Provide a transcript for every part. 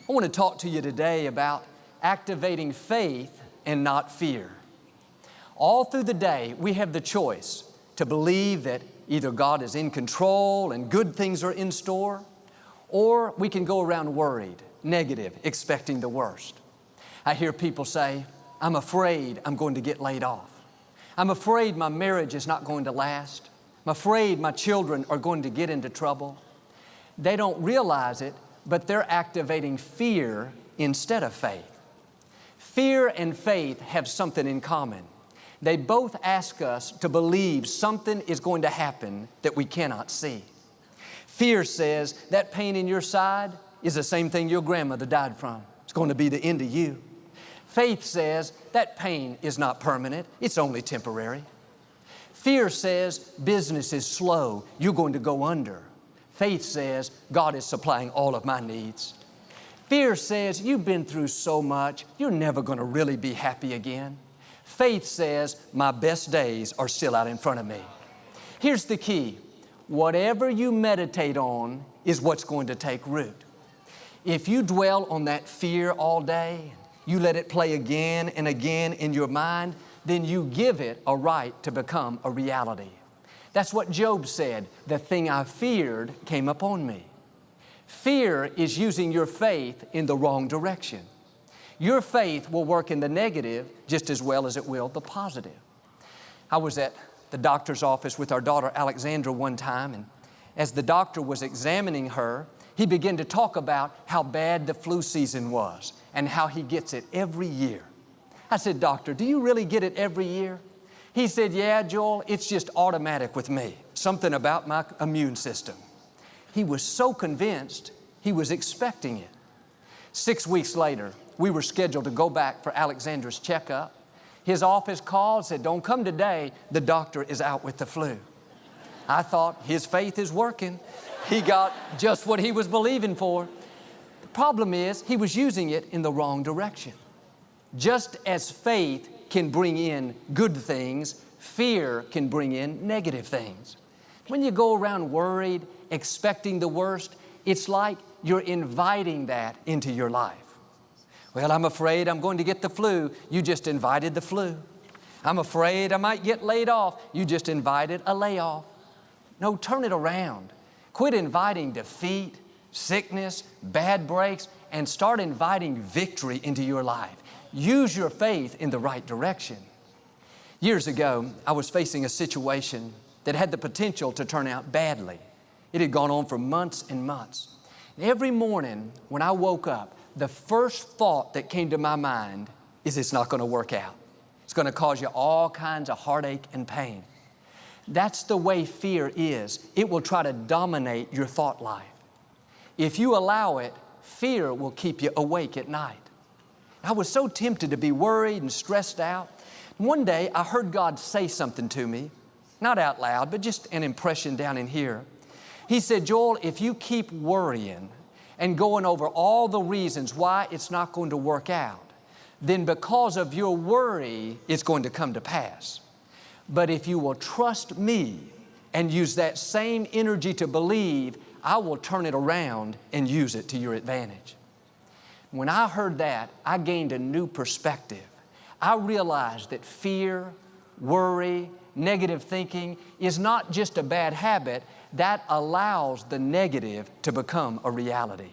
I want to talk to you today about activating faith and not fear. All through the day, we have the choice to believe that either God is in control and good things are in store, or we can go around worried, negative, expecting the worst. I hear people say, I'm afraid I'm going to get laid off. I'm afraid my marriage is not going to last. I'm afraid my children are going to get into trouble. They don't realize it, but they're activating fear instead of faith. Fear and faith have something in common. They both ask us to believe something is going to happen that we cannot see. Fear says that pain in your side is the same thing your grandmother died from. It's going to be the end of you. Faith says that pain is not permanent. It's only temporary. Fear says business is slow. You're going to go under. Faith says God is supplying all of my needs. Fear says you've been through so much, you're never going to really be happy again. Faith says my best days are still out in front of me. Here's the key. Whatever you meditate on is what's going to take root. If you dwell on that fear all day, you let it play again and again in your mind, then you give it a right to become a reality. That's what Job said, the thing I feared came upon me. Fear is using your faith in the wrong direction. Your faith will work in the negative just as well as it will the positive. I was at the doctor's office with our daughter Alexandra one time, and as the doctor was examining her, he began to talk about how bad the flu season was and how he gets it every year. I said, Doctor, do you really get it every year? He said, yeah, Joel, it's just automatic with me. Something about my immune system. He was so convinced he was expecting it. 6 weeks later, we were scheduled to go back for Alexandra's checkup. His office called, said, don't come today. The doctor is out with the flu. I thought his faith is working. He got just what he was believing for. The problem is he was using it in the wrong direction. Just as faith can bring in good things, fear can bring in negative things. When you go around worried, expecting the worst, it's like you're inviting that into your life. Well, I'm afraid I'm going to get the flu. You just invited the flu. I'm afraid I might get laid off. You just invited a layoff. No, turn it around. Quit inviting defeat, sickness, bad breaks, and start inviting victory into your life. Use your faith in the right direction. Years ago, I was facing a situation that had the potential to turn out badly. It had gone on for months and months. And every morning when I woke up, the first thought that came to my mind is it's not going to work out. It's going to cause you all kinds of heartache and pain. That's the way fear is. It will try to dominate your thought life. If you allow it, fear will keep you awake at night. I was so tempted to be worried and stressed out. One day I heard God say something to me, not out loud, but just an impression down in here. He said, Joel, if you keep worrying and going over all the reasons why it's not going to work out, then because of your worry, it's going to come to pass. But if you will trust me and use that same energy to believe, I will turn it around and use it to your advantage. When I heard that, I gained a new perspective. I realized that fear, worry, negative thinking is not just a bad habit, that allows the negative to become a reality.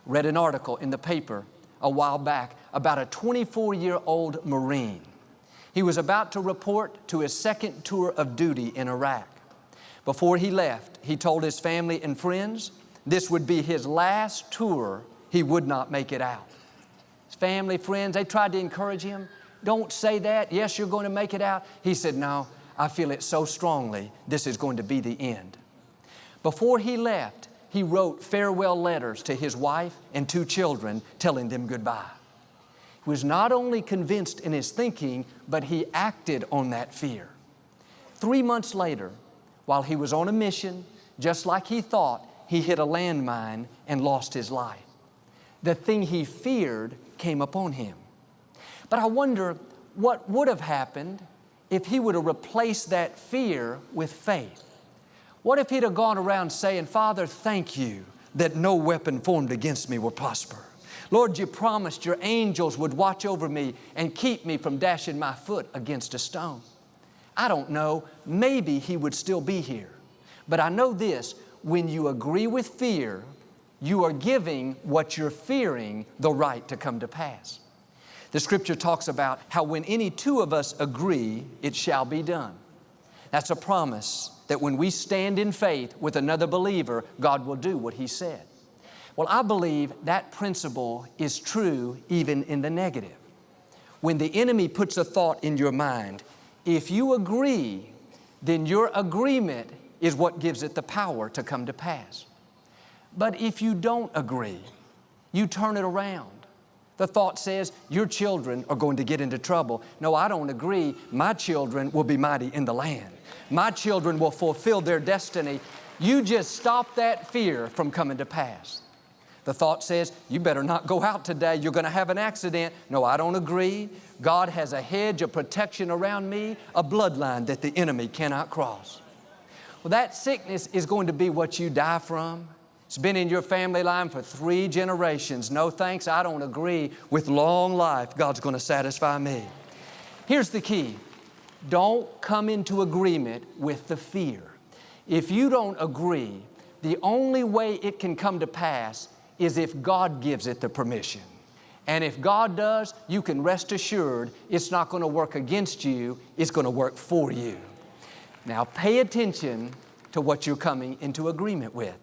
Read an article in the paper a while back about a 24-year-old Marine. He was about to report to his second tour of duty in Iraq. Before he left, he told his family and friends this would be his last tour. He would not make it out. His family, friends, they tried to encourage him. Don't say that. Yes, you're going to make it out. He said, no, I feel it so strongly. This is going to be the end. Before he left, he wrote farewell letters to his wife and 2 children, telling them goodbye. He was not only convinced in his thinking, but he acted on that fear. 3 months later, while he was on a mission, just like he thought, he hit a landmine and lost his life. The thing he feared came upon him. But I wonder what would have happened if he would have replaced that fear with faith. What if he'd have gone around saying, Father, thank you that no weapon formed against me will prosper. Lord, you promised your angels would watch over me and keep me from dashing my foot against a stone. I don't know, maybe He would still be here. But I know this, when you agree with fear, you are giving what you're fearing the right to come to pass. The Scripture talks about how when any two of us agree, it shall be done. That's a promise that when we stand in faith with another believer, God will do what He said. Well, I believe that principle is true even in the negative. When the enemy puts a thought in your mind, if you agree, then your agreement is what gives it the power to come to pass. But if you don't agree, you turn it around. The thought says, your children are going to get into trouble. No, I don't agree. My children will be mighty in the land. My children will fulfill their destiny. You just stop that fear from coming to pass. The thought says, you better not go out today. You're going to have an accident. No, I don't agree. God has a hedge of protection around me, a bloodline that the enemy cannot cross. Well, that sickness is going to be what you die from. It's been in your family line for 3 generations. No thanks, I don't agree. With long life, God's going to satisfy me. Here's the key. Don't come into agreement with the fear. If you don't agree, the only way it can come to pass is if God gives it the permission. And if God does, you can rest assured it's not going to work against you, it's going to work for you. Now pay attention to what you're coming into agreement with.